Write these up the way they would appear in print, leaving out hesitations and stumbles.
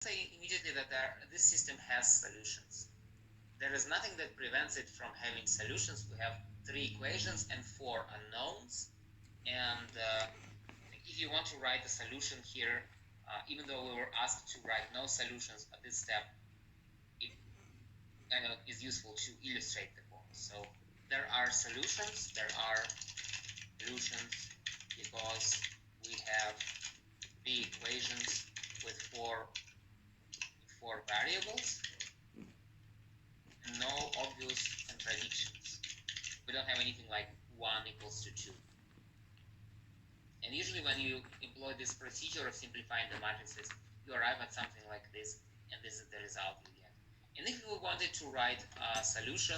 say immediately that this system has solutions. There is nothing that prevents it from having solutions. We have 3 equations and 4 unknowns. And if you want to write the solution here, even though we were asked to write no solutions at this step, it kind of is useful to illustrate the point. So there are solutions because we have the equations with four variables and no obvious contradictions. We don't have anything like 1 equals to 2. And usually when you employ this procedure of simplifying the matrices, you arrive at something like this, and this is the result you get. And if we wanted to write a solution,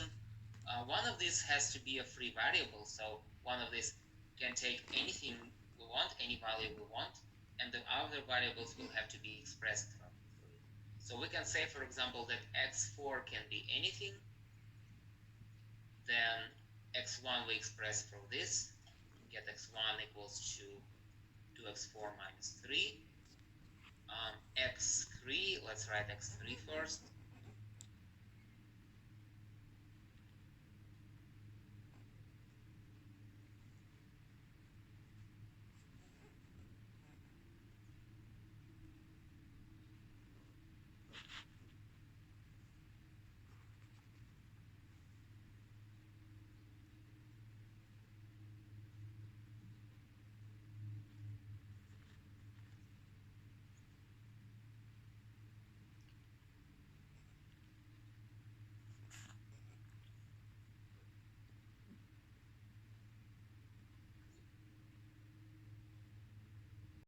one of these has to be a free variable, so one of these can take anything we want, any value we want, and the other variables will have to be expressed from free. So we can say, for example, that x4 can be anything, then x1 we express from this, get x1 equals to 2x4 minus 3. X3, let's write x3 first.